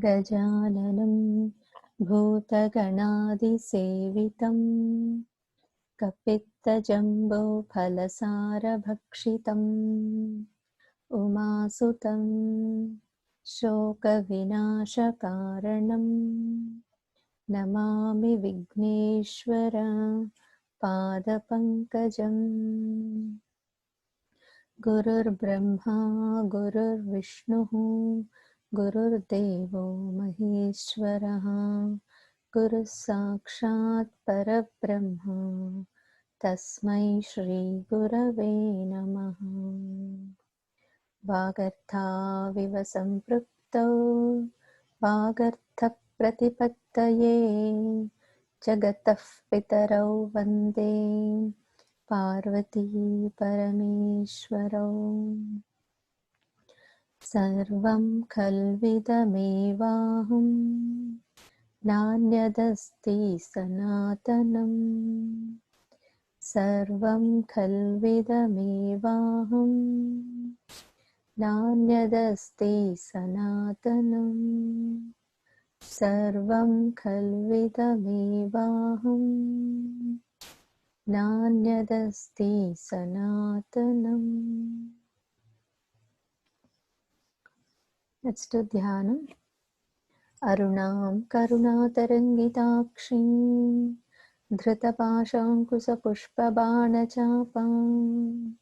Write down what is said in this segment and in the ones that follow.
गजाननं भूतगणादिसेवितं कपित्तजम्बोफलसारभक्षितम् उमासुतं शोकविनाशकारणं नमामि विघ्नेश्वर पादपङ्कजम्। गुरुर्ब्रह्मा गुरुर्विष्णुः गुरुर्देवो महेश्वरः गुरुः साक्षात् परब्रह्म तस्मै श्री गुरवे नमः। वागर्थाविव सम्पृक्तौ वागर्थप्रतिपत्तये जगतः पितरौ वन्दे पार्वती परमेश्वरौ। सर्वं खल्विदमेवाहं नान्यदस्ति सनातनं सर्वं खल्विदमेवाहं नान्यदस्ति सनातनं सर्वं खल्विदमेवाहं नान्यदस्ति सनातनम्। Let's do dhyanam. Arunam karunataraङ्गिताक्षीं धृतपाशाङ्कुशपुष्पबाणचापाम्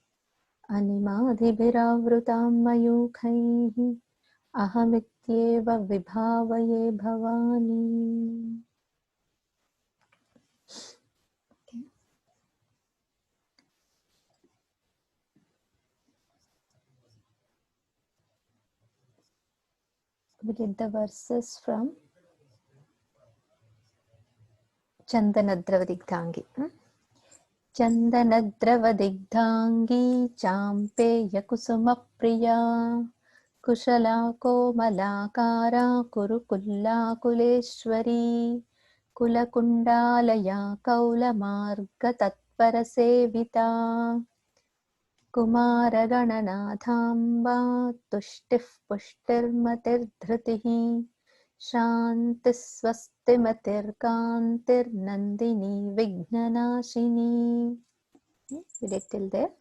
अनिमादिभिरावृतां मयूखैः अहमित्येव विभावये Bhavani. We did the verses from Chandanadravadighdangi. चन्दनद्रवदिग्धाङ्गी चाम्पेयकुसुमप्रिया कुशला कोमलाकारा कुरुकुल्लाकुलेश्वरी कुलकुण्डालया कौलमार्गतत्परसेविता कुमारगणनाथाम्बा तुष्टिः पुष्टिर्मतिर्धृतिः शान्तिः स्वस्तिमतिर्कान्तिर्नन्दिनी विघ्ननाशिनी. We did till there.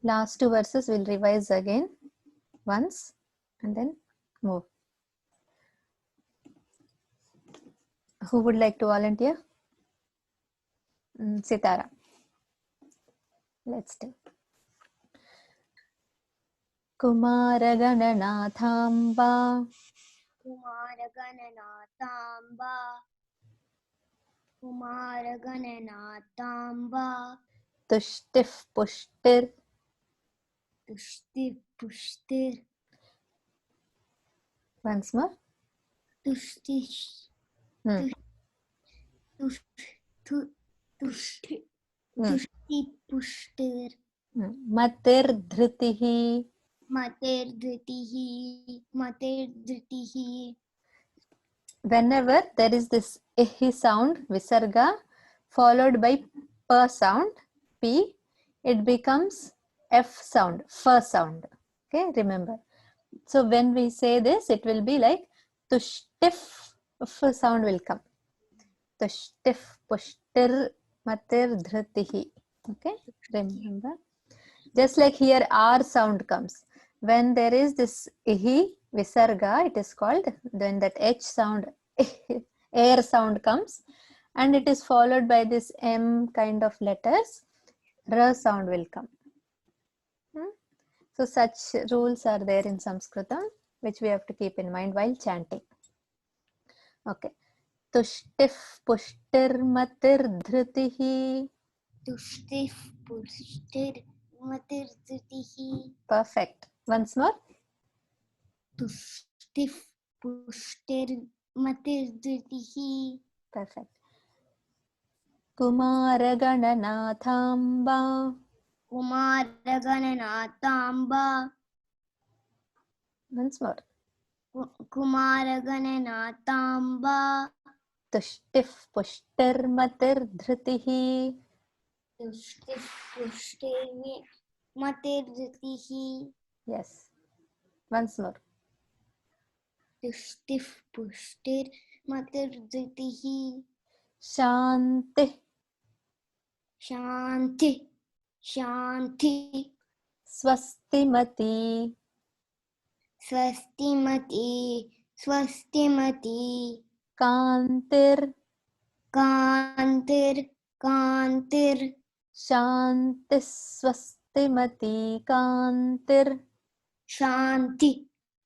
Last two verses we'll revise again once and then move. Who would like to volunteer? Sitara. Let's do. कुमारगणनाथाम्बा कुमारगणनाथाम्बा कुमारगणनाथाम्बा तुष्टिः पुष्टिर् तुष्टिः पुष्टिर् once more तुष्टिः तुष्टिः पुष्टिर् मतिर्धृतिः मतिर्धृतिः. Whenever there is this ihi sound visarga followed by p sound p, it becomes f sound, f sound. Okay, remember. So when we say this, it will be like tushtif, f sound will come. Tushtif pushtir matir dhritihi. Okay, remember. Just like here r sound comes. When there is this ihi visarga, it is called, then that h sound, air sound comes and it is followed by this m kind of letters, ra sound will come. So such rules are there in Sanskritam which we have to keep in mind while chanting. Okay. Tushtif pushtir matir dhritihi. Tushtif pushtir matir dhritihi. Perfect. Once more. Tushtif pushtir matir dhritihi. Perfect. Kumaragananathamba. Kumaragananathamba. Once more. Kumaragananathamba. Tushtif pushtir matir dhritihi. Tushtif pushtir matir dhritihi. Yes. Once more. तुष्टिः पुष्टिर्मतिर्धृतिः Shanti. Shanti Shanti Swastimati. स्वस्तिमति स्वस्तिमति Kantir. कान्तिर् Shanti. Swastimati. Kantir. Shanti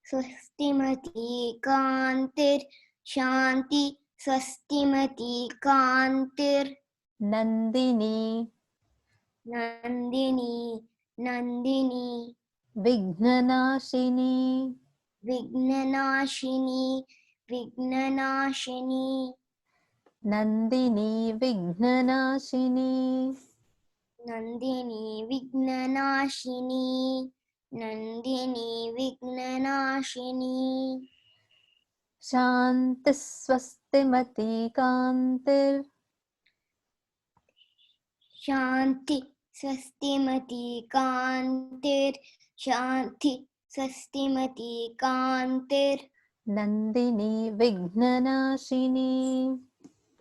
स्वस्तिमति कान्तिर् Shanti स्वस्तिमति कान्तिर् Nandini. Nandini Nandini Vignanashini. विघ्ननाशिनी विघ्ननाशिनी Nandini. Vignanashini. Nandini विघ्ननाशिनी Nandini विघ्ननाशिनी Shanti. Swastimati. Kantir. Shanti स्वस्तिमति कान्तिर् Shanti स्वस्तिमति कान्तिर् Nandini. Vignanashini.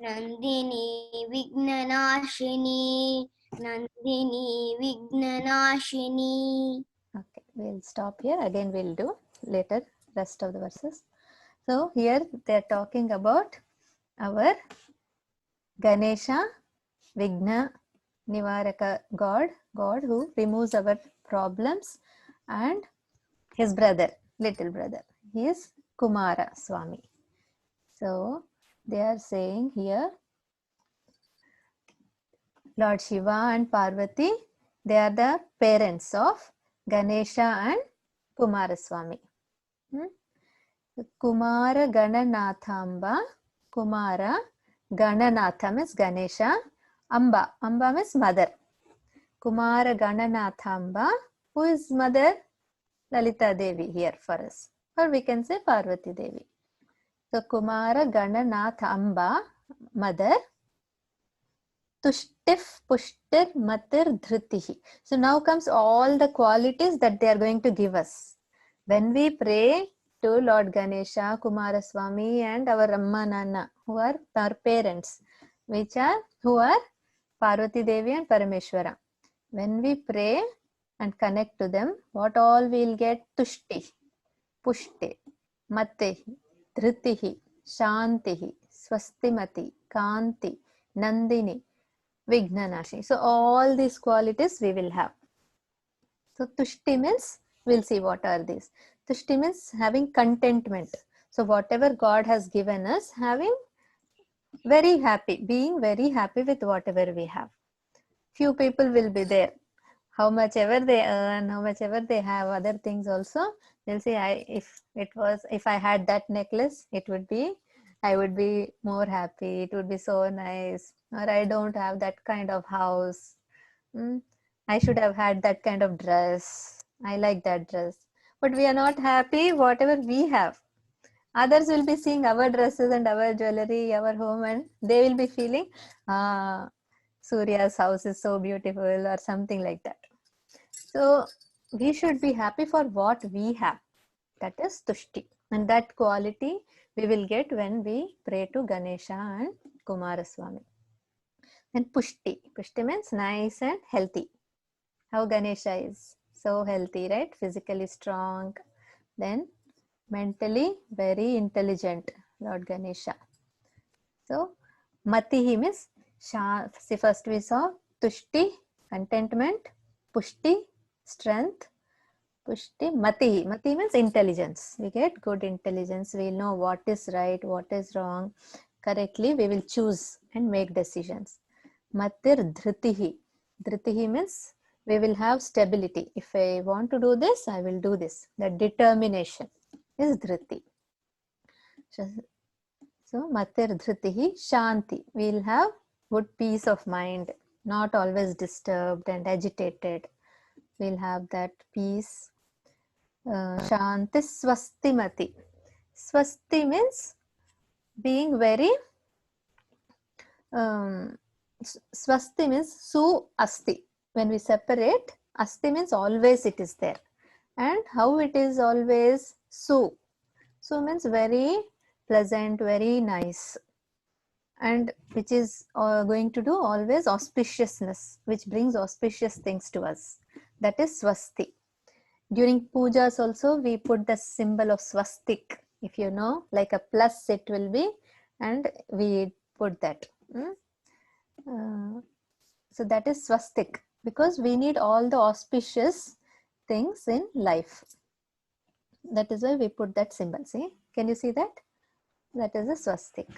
Nandini विघ्ननाशिनी Nandini विघ्ननाशिनी Okay, we'll stop here. Again, we'll do later rest of the verses. So here they are talking about our Ganesha, Vigna Nivaraka God who removes our problems, and his brother, little brother. He is Kumara Swami. So they are saying here, Lord Shiva and Parvati, they are the parents of Ganesha and Kumaraswamy. Kumara Gananathamba, Kumara Gananatha means Ganesha, Amba means mother. Kumara Gananathamba, who is mother? Lalita Devi here for us, or we can say Parvati Devi. So Kumara Gananathamba, mother. Tushtif, Pushtir, Matir, Dhritihi. So now comes all the qualities that they are going to give us. When we pray to Lord Ganesha, Kumaraswamy and our Amma Nana, who are our parents, who are Parvati Devi and Parameshwara. When we pray and connect to them, what all we will get? Tushti, Pushti, Matehi, Dhritihi, Shantihi, Swastimati, Kanti, Nandini, Vignanashini. So all these qualities we will have. So Tushti means, we'll see what are these. Tushti means having contentment. So whatever God has given us, having very happy, being very happy with whatever we have. Few people will be there. How much ever they earn, how much ever they have, other things also, they'll say, if I had that necklace, I would be more happy. It would be so nice. Or I don't have that kind of house. I should have had that kind of dress. I like that dress. But we are not happy whatever we have. Others will be seeing our dresses and our jewelry, our home, and they will be feeling, Surya's house is so beautiful, or something like that. So we should be happy for what we have. That is Tushti. And that quality we will get when we pray to Ganesha and Kumaraswamy. And Pushti. Pushti means nice and healthy. How Ganesha is. So healthy, right? Physically strong. Then mentally very intelligent, Lord Ganesha. So Matihi means, see, first we saw Tushti, contentment, Pushti, strength, Pushti, Matihi. Mati means intelligence. We get good intelligence. We know what is right, what is wrong. Correctly, we will choose and make decisions. Matir Dhritihi. Dhritihi means we will have stability. If I want to do this, I will do this. The determination is Dhriti. So Matir Dhritihi Shanti. We will have good peace of mind, not always disturbed and agitated. We will have that peace. Shanti Swastimati. Swasti means being very, Swasti means Su Asti. When we separate, Asti means always it is there. And how it is always? Su. Su means very pleasant, very nice, and which is going to do always auspiciousness, which brings auspicious things to us. That is swasti. During pujas also we put the symbol of swastik. If you know, like a plus it will be, and we put that. So that is swastik, because we need all the auspicious things in life. That is why we put that symbol. See, can you see that? That is a swastik.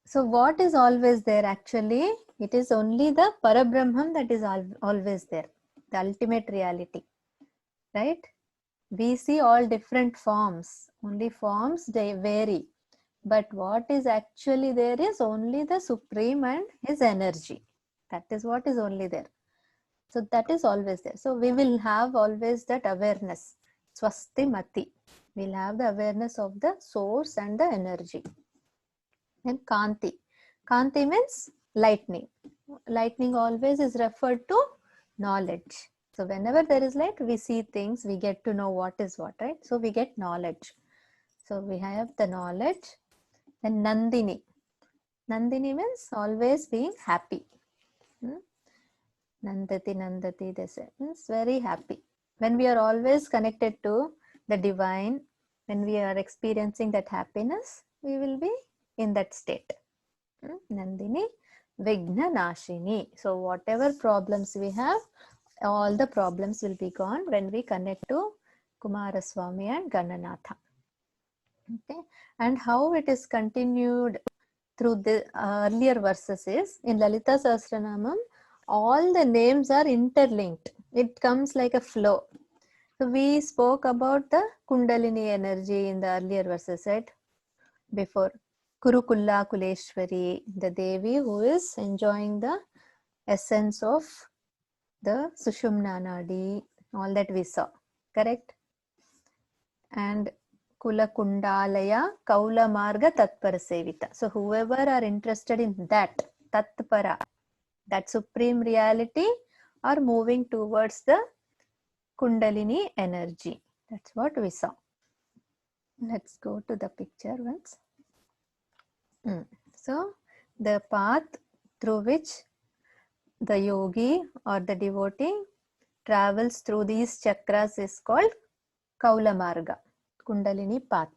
So what is always there actually? It is only the Parabrahman that is always there, the ultimate reality, right? We see all different forms, only forms they vary. But what is actually there is only the Supreme and his energy. That is what is only there. So that is always there. So we will have always that awareness. Swasti Mati. We'll have the awareness of the source and the energy. And Kanti. Kanti means lightning. Lightning always is referred to knowledge. So whenever there is light, we see things, we get to know what is what, right? So we get knowledge. So we have the knowledge. Then Nandini. Nandini means always being happy. Nandati, Nandati, they say, means very happy. When we are always connected to the divine, when we are experiencing that happiness, we will be in that state. Nandini, Vigna Nashini. So whatever problems we have, all the problems will be gone when we connect to Kumaraswamy and Gananatha. Okay, and how it is continued through the earlier verses is in Lalita Sahasranamam, all the names are interlinked. It comes like a flow. So we spoke about the Kundalini energy in the earlier verses, right? Before. Kurukulla Kuleshwari, the Devi who is enjoying the essence of the Sushumna Nadi, all that we saw, correct? And Kula Kundalaya Kaula Marga Tatpara Sevita. So whoever are interested in that, Tatpara, that supreme reality, are moving towards the Kundalini energy. That's what we saw. Let's go to the picture once. So the path through which the yogi or the devotee travels through these chakras is called Kaula Marga, Kundalini path.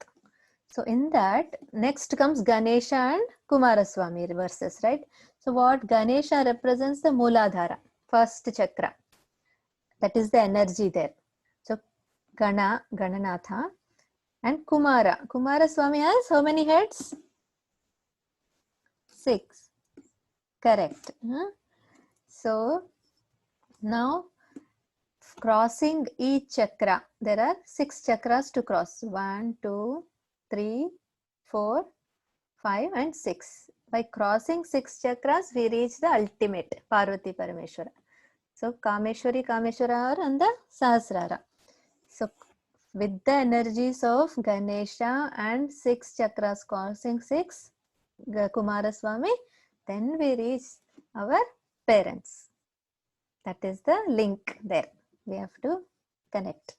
So in that, next comes Ganesha and Kumaraswamy verses, right? So what Ganesha represents the Mooladhara, first chakra. That is the energy there. So Gana, Gananatha, and Kumara. Kumaraswamy has how many heads? 6. Correct. So now crossing each chakra, there are 6 chakras to cross. 1, 2, 3, 4, 5 and 6. By crossing 6 chakras, we reach the ultimate Parvati Parameshwara. So Kameshwari, Kameshwara are on the Sahasrara. So with the energies of Ganesha and 6 chakras crossing 6, Kumaraswamy, then we reach our parents. That is the link there. We have to connect.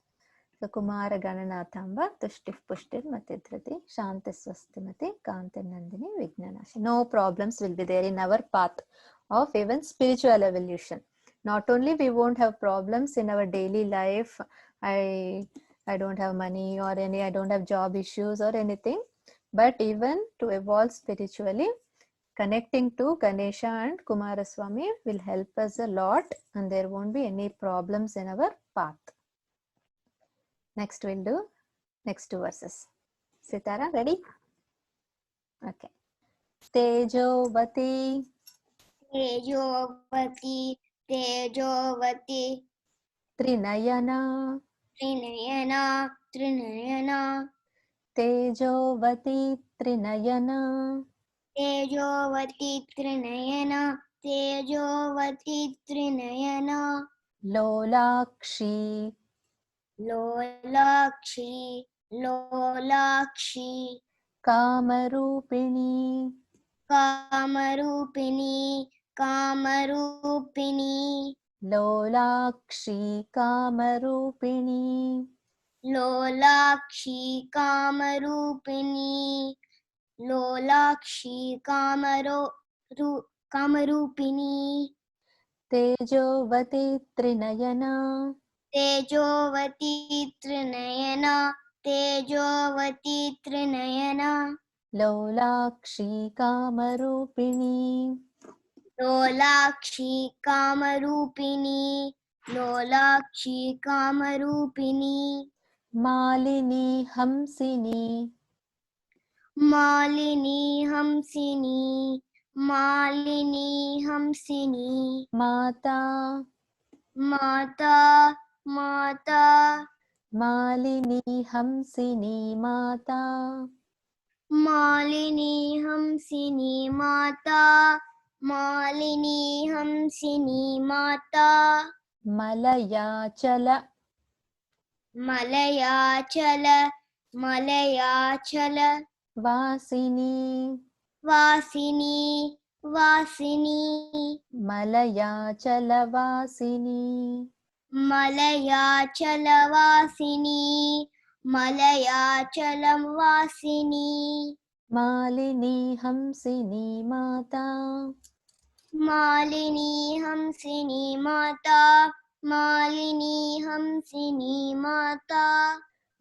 So Kumara Gananathamba Tushtif Pushtir Matidhrati Shanti Swastimati Kanti Nandini Vignanashi. No problems will be there in our path of even spiritual evolution. Not only we won't have problems in our daily life, I don't have money or I don't have job issues or anything, but even to evolve spiritually, connecting to Ganesha and Kumaraswamy will help us a lot, and there won't be any problems in our path. Next we'll do next 2 verses. Sitara, ready? Okay. Tejovati. Tejovati, Tejovati, Trinayana. Trinayana, Trinayana, Tejovati Trinayana. Tejovati, Trinayana, Tejovati, Trinayana, Lolakshi. Lolakshi, Lolakshi, Kamarupini. Kamarupini, Kamarupini, Lolakshi Kamarupini. लोलाक्षी कामरूपिणी लोलाक्षी कामरूपिणी तेजोवती त्रिनयना तेजोवती त्रिनयना तेजोवती त्रिनयना लोलाक्षी कामरूपिणी लोलाक्षी कामरूपिणी लोलाक्षी कामरूपिणी मालिनी हंसिनी मालिनी हंसिनी मालिनी हंसिनी माता माता माता मालिनी हंसिनी माता मालिनी हंसिनी माता मालिनी हंसिनी माता मलयाचल मलयाचल मलयाचल वासिनी वासिनी वासिनी मलयाचल वासिनी मलयाचलवासिनी मलयाचलवासिनी मालिनी हंसिनी माता मालिनी हंसिनी माता मालिनी हंसिनी माता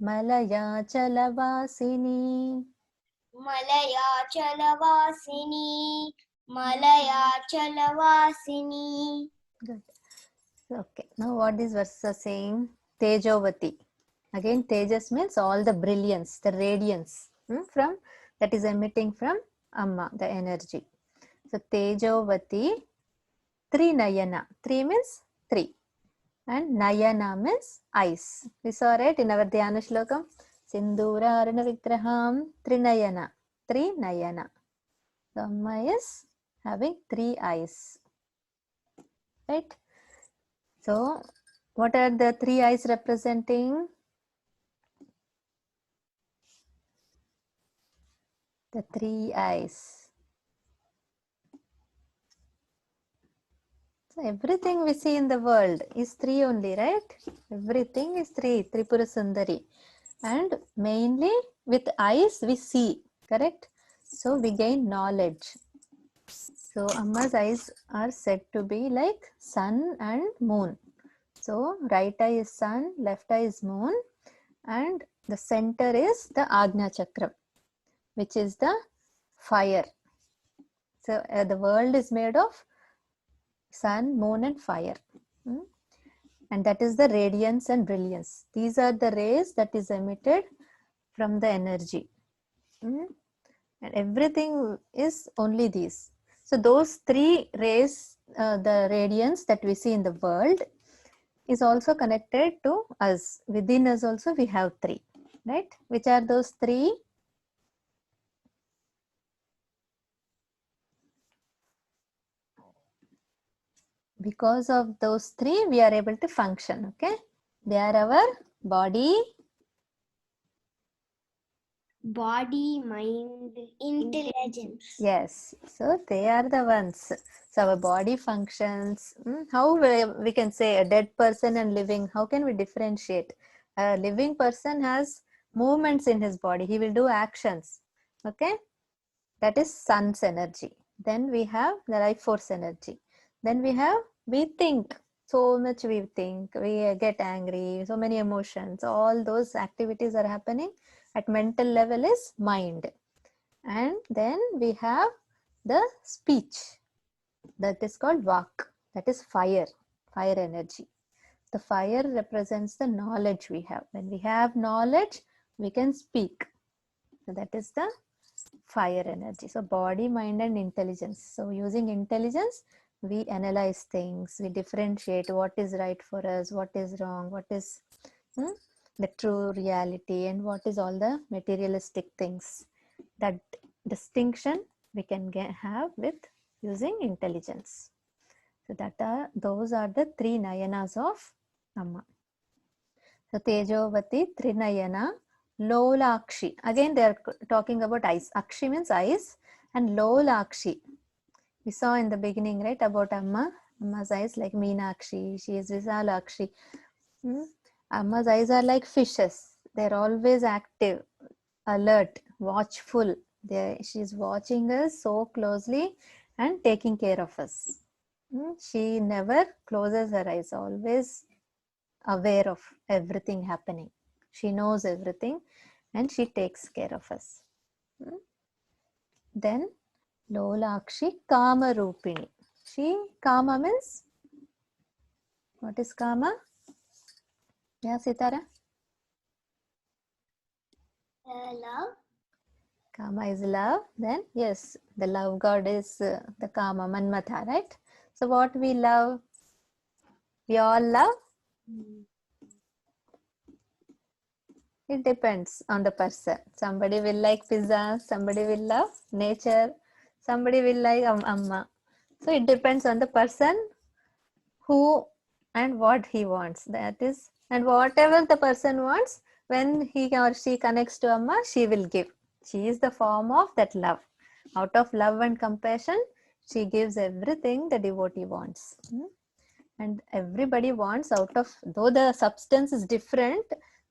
मलयाचल वासिनी मलयाचलवासिनी मलयाचलवासिनी Good. Okay, now what these verses are saying? Tejovati. Again, Tejas means all the brilliance, the radiance from that is emitting from Amma, the energy. So Tejovati, Trinayana. Three means three. And Nayana means eyes. We saw it in our Dhyana Shlokam. Sindhura Arana Vigraham Trinayana. Trinayana. So Amma is having three eyes. Right? So, what are the three eyes representing? The three eyes. So, everything we see in the world is three only, right? Everything is three, Tripura Sundari. And mainly with eyes we see, correct? So, we gain knowledge. So, Amma's eyes are said to be like sun and moon. So, right eye is sun, left eye is moon, and the center is the Agnya Chakram, which is the fire. So, the world is made of sun, moon, and fire. And that is the radiance and brilliance. These are the rays that is emitted from the energy. And everything is only these. So, those three rays, the radiance that we see in the world, is also connected to us. Within us also we have three, right? Which are those three? Because of those three we are able to function. Okay, they are our body, mind, intelligence. yes, so they are the ones. So our body functions. How we can say a dead person and living, how can we differentiate? A living person has movements in his body, he will do actions. Okay, that is sun's energy. Then we have the life force energy. Then we think so much, we think, we get angry, so many emotions, all those activities are happening at mental level is mind. And then we have the speech, that is called vak, that is fire energy. The fire represents the knowledge we have. When we have knowledge we can speak, so that is the fire energy. So body, mind, and intelligence. So using intelligence we analyze things, we differentiate what is right for us, what is wrong, what is the true reality, and what is all the materialistic things. That distinction we can have with using intelligence. So those are the three nayanas of Amma. So Tejovati, Trinayana, Lolakshi. Again they are talking about eyes. Akshi means eyes, and Lolakshi. We saw in the beginning, right, about Amma's eyes like Meenakshi, she is Visalakshi. Amma's eyes are like fishes. They're always active, alert, watchful. She's watching us so closely and taking care of us. She never closes her eyes, always aware of everything happening. She knows everything and she takes care of us. Then Lolakshi Kama Rupini. Kama means, what is Kama? Yeah, Sitara? Love. Kama is love. Then yes, the love god is the Kama, Manmatha, right? So what we love? We all love? It depends on the person. Somebody will like pizza, somebody will love nature, somebody will like amma. So it depends on the person who and what he wants. That is, and whatever the person wants, when he or she connects to amma, she will give. She is the form of that love. Out of love and compassion, she gives everything the devotee wants. And everybody wants, out of, though the substance is different,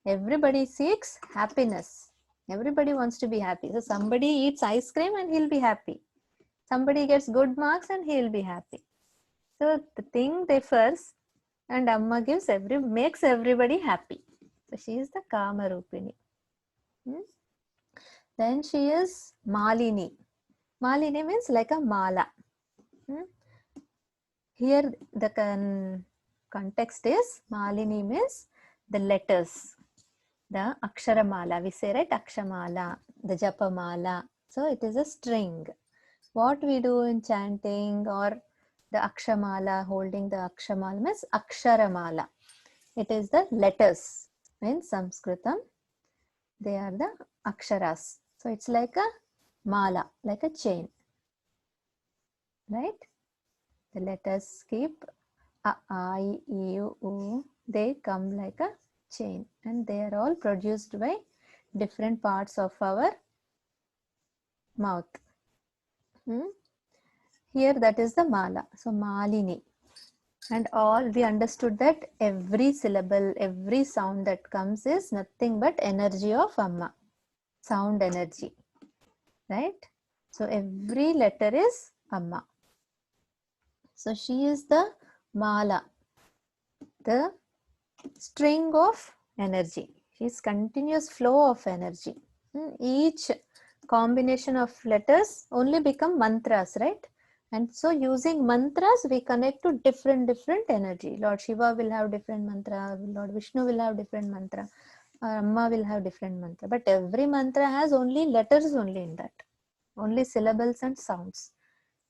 everybody seeks happiness. Everybody wants to be happy. So somebody eats ice cream and he'll be happy. Somebody gets good marks and he'll be happy. So the thing differs, and Amma makes everybody happy. So she is the Kama Rupini. Then she is Malini. Malini means like a mala. Here the context is Malini means the letters, the Aksharamala. We say, right, Akshamala, the Japamala. So it is a string. What we do in chanting or the Akshamala, holding the Akshamala means Aksharamala. It is the letters. In Sanskritam, they are the Aksharas. So it's like a mala, like a chain. Right? The letters keep a, I, U, U. They come like a chain, and they are all produced by different parts of our mouth. Here that is the mala. So Malini. And all we understood that every syllable, every sound that comes is nothing but energy of Amma. Sound energy. Right? So every letter is Amma. So she is the mala, the string of energy. She is continuous flow of energy. Each combination of letters only become mantras, right? And so using mantras, we connect to different energy. Lord Shiva will have different mantra, Lord Vishnu will have different mantra, Amma will have different mantra. But every mantra has only letters only in that. Only syllables and sounds.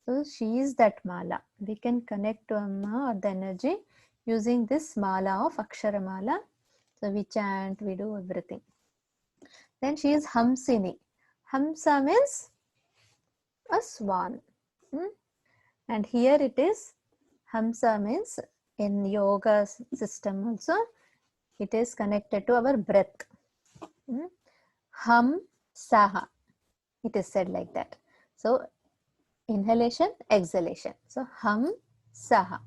So she is that mala. We can connect to Amma or the energy using this mala of Akshara Mala. So we chant, we do everything. Then she is Hamsini. Hamsa means a swan. And here it is, Hamsa means in yoga system also, it is connected to our breath. Ham Saha. It is said like that. So inhalation, exhalation. So Ham Saha.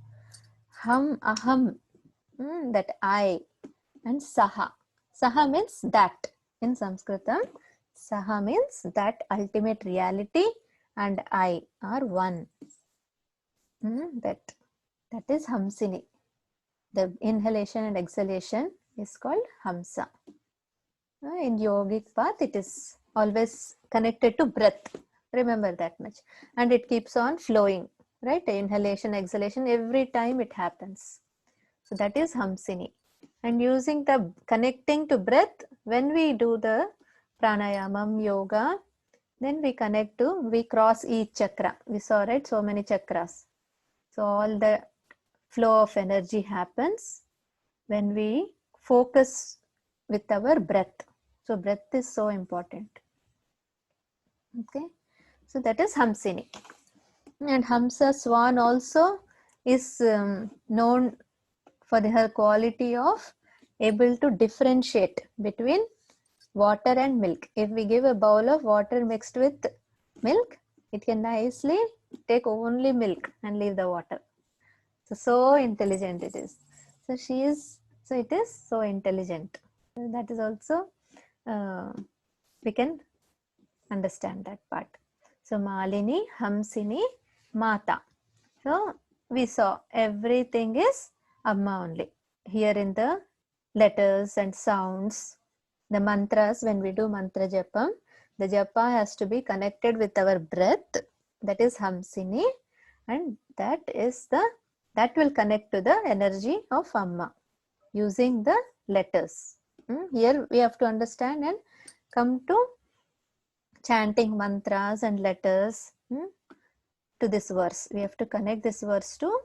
Ham Aham, that I, and Saha. Saha means that. In Sanskritam, Saha means that ultimate reality and I are one. That is Hamsini. The inhalation and exhalation is called Hamsa. In yogic path, it is always connected to breath. Remember that much. And it keeps on flowing, right? Inhalation, exhalation, every time it happens. So that is Hamsini. And using the connecting to breath, when we do the pranayamam, yoga, then we connect to, we cross each chakra. We saw, right, so many chakras. So all the flow of energy happens when we focus with our breath. So breath is so important. Okay. So that is Hamsini. And Hamsa Swan also is known for her quality of able to differentiate between water and milk. If we give a bowl of water mixed with milk, it can nicely take only milk and leave the water. So intelligent it is. So it is so intelligent. That is also we can understand that part. So Malini, Hamsini, Mata. So we saw everything is Amma only. Here in the letters and sounds, the mantras, when we do mantra japam, the japa has to be connected with our breath, that is Hamsini, and that will connect to the energy of Amma using the letters. Here we have to understand and come to chanting mantras and letters to this verse. We have to connect this verse to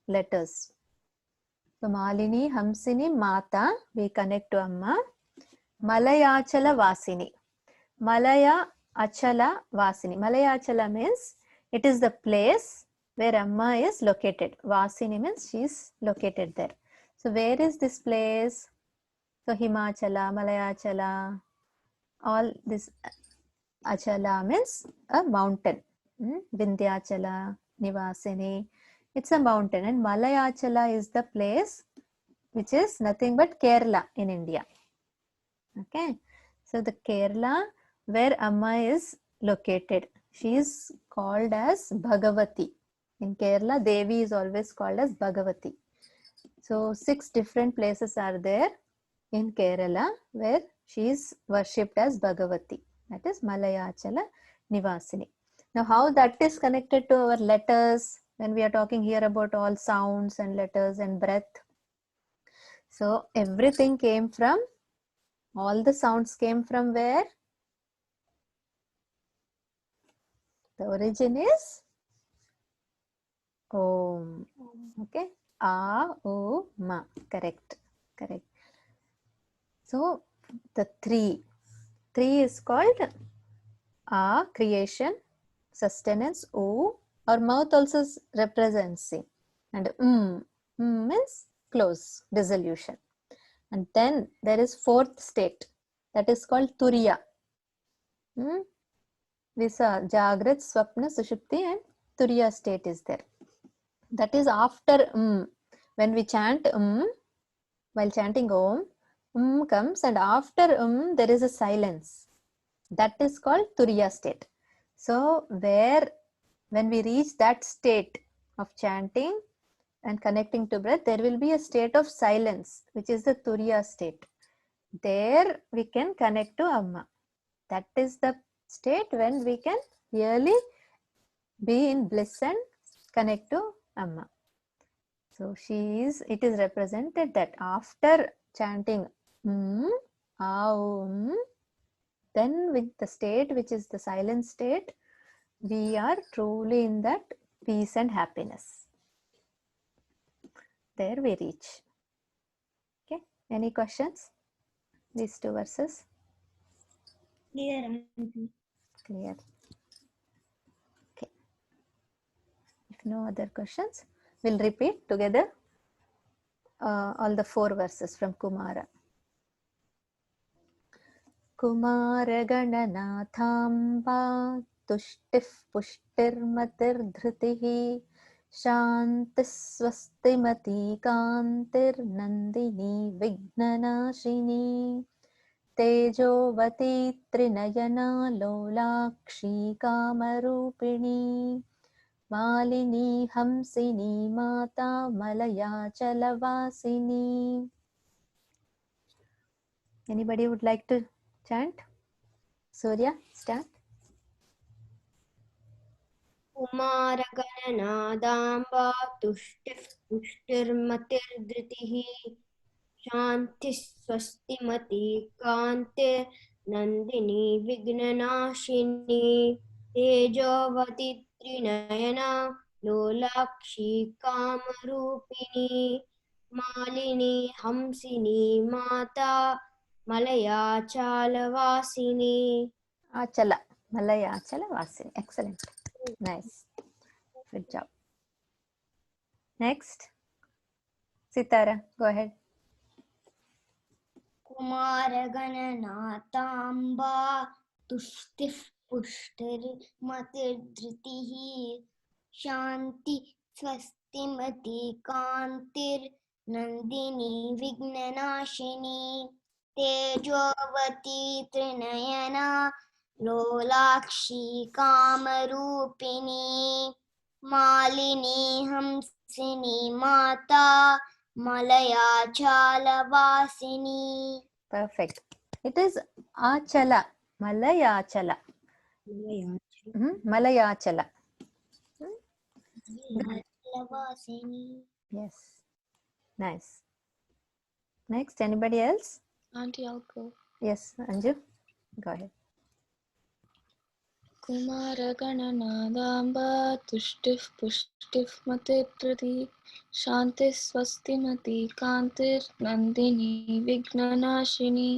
letters. So Malini, Hamsini, Mata, we connect to Amma. Malayachala Vasini. Malaya Achala Vasini. Malayachala means it is the place where Amma is located. Vasini means she is located there. So where is this place? So Himachala, Malayachala, all this. Achala means a mountain. Vindhyachala, Nivasini. It's a mountain, and Malayachala is the place which is nothing but Kerala in India. Okay, so the Kerala where Amma is located, she is called as Bhagavati. In Kerala, Devi is always called as Bhagavati. So 6 different places are there in Kerala where she is worshipped as Bhagavati. That is Malayachala Nivasini. Now how that is connected to our letters when we are talking here about all sounds and letters and breath. So everything came from, all the sounds came from where? The origin is Om. Okay. A, O, Ma. Correct. Correct. So the three is called A, creation, sustenance, O, or mouth also represents C, and means close, dissolution. And then there is 4th state, that is called Turiya. We saw Jagrat, Swapna, Sushupti, and Turiya state is there. That is after when we chant while chanting Om, comes, and after there is a silence. That is called Turiya state. So when we reach that state of chanting and connecting to breath, there will be a state of silence, which is the Turiya state. There we can connect to Amma. That is the state when we can really be in bliss and connect to Amma. So it is represented that after chanting Aum, then with the state which is the silent state, we are truly in that peace and happiness. There we reach. Okay, any questions? These 2 verses? Clear. Clear. Okay. If no other questions, we'll repeat together all the 4 verses from Kumara. Kumara Gananathamba Tushtif Pushtirmatirdhritihi Shantiswastimati Kantir Nandini Vignanashini Tejovati Trinayana Lolakshi Kamarupini Malini Hamsini Mata Malaya Chalavasini. Anybody would like to chant? Surya, start. कुमारगणनादाम्बा तुष्टिः पुष्टिर्मतिर्धृतिः शान्तिः स्वस्तिमती कान्तिर्नन्दिनी विघ्ननाशिनी तेजोवती त्रिनयना लोलाक्षी कामरूपिणी मालिनी हंसिनी माता मलयाचालवासिनी. Achala. Malaya Achala Vasini. Excellent. Nice. Good job. Next. Sitara, go ahead. कुमारगणनाथाम्बा तुष्टिः पुष्टिर्मतिर्धृतिः शान्ति स्वस्तिमती कान्तिर्नन्दिनी विघ्ननाशिनी तेजोवती त्रिनयना लोलाक्षी कामरूपिणी मालिनी हंसिनी माता मलयाचालवासिनी. Perfect. It is Achala. Malayachala. Malayachala. Malayachalavaसिनी. Yes. Nice. Next, anybody else? Auntie, I'll go. Yes, Anju. Go ahead. कुमारगणनादाम्बा तुष्टिः पुष्टिः मतिप्रति शान्तिः स्वस्तिमती कान्तिर्नन्दिनी विघ्ननाशिनी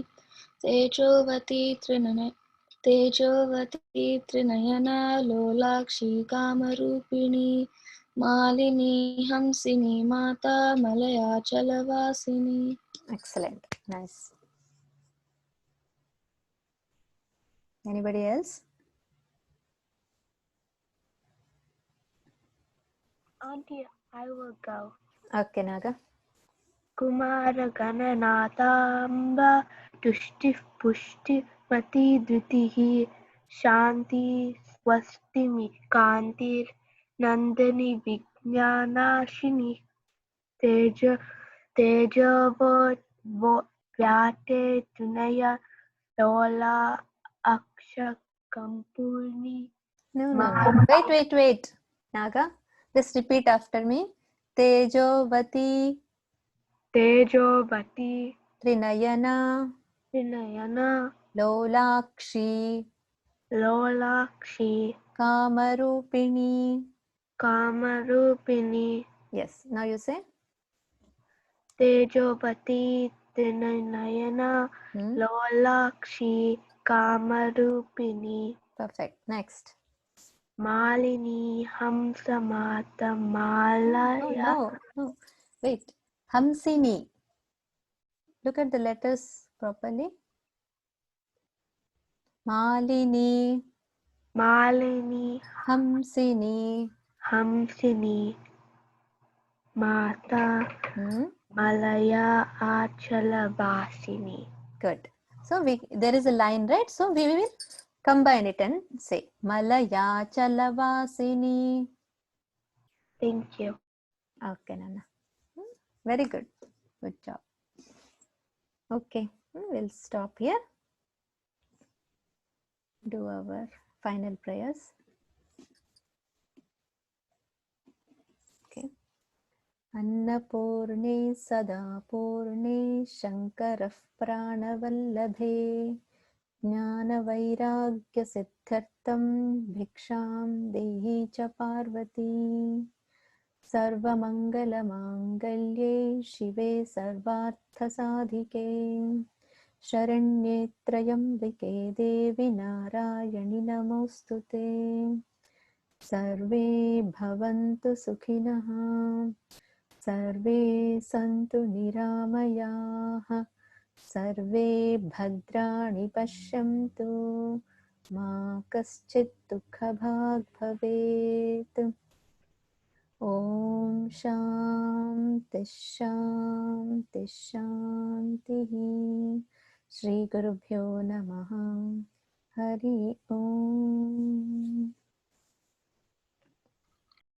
तेजोवती त्रिनयना लोलाक्षी कामरूपिणी मालिनी हंसिनी माता मलयाचलवासिनी. Excellent. Nice. Anybody else? Auntie, I will go. Okay, Naga. कुमारगणनाथाम्बा तुष्टिः पुष्टिमती द्युतिः शान्ति स्वस्तिमि कान्तिर्नन्दिनी विज्ञानाशिनी तेजोव्याते तुनया लोला अक्षकम्पूर्णि No. Wait. Naga, just repeat after me. Tejovati तेजोवती Trinayana Trinayana Lolakshi लोलाक्षी Kamarupini. कामरूपिणी Yes. Now you say. तेजोवती Trinayana लोलाक्षी कामरूपिणी Perfect. Next. Malini हंसमातमालया No. Wait. Hamsini. Look at the letters properly. Malini. Malini Hamsini. हंसिनी माता मलया आचलवासिनी. Good. So there is a line, right? So we will combine it and say Malaya Chalavasini. Thank you. Okay, Nana. Very good. Good job. Okay, we'll stop here. Do our final prayers. Okay. Annapurne Sadapurne Shankarah Pranavallabhe Jnana-vairagya siddhartam bhiksham dehi cha Parvati Sarvamangala-mangalye shive sarvartha-sadhike Sharanye Trayambike Devi Narayani Namostute Sarve bhavantu sukhinah Sarve santu niramayaha Sarve bhadrani pashyantu ma kaschit dukhabhag bhavet. Om Shanti Shanti Shanti. Shri Gurubhyo Namaha. Hari Om.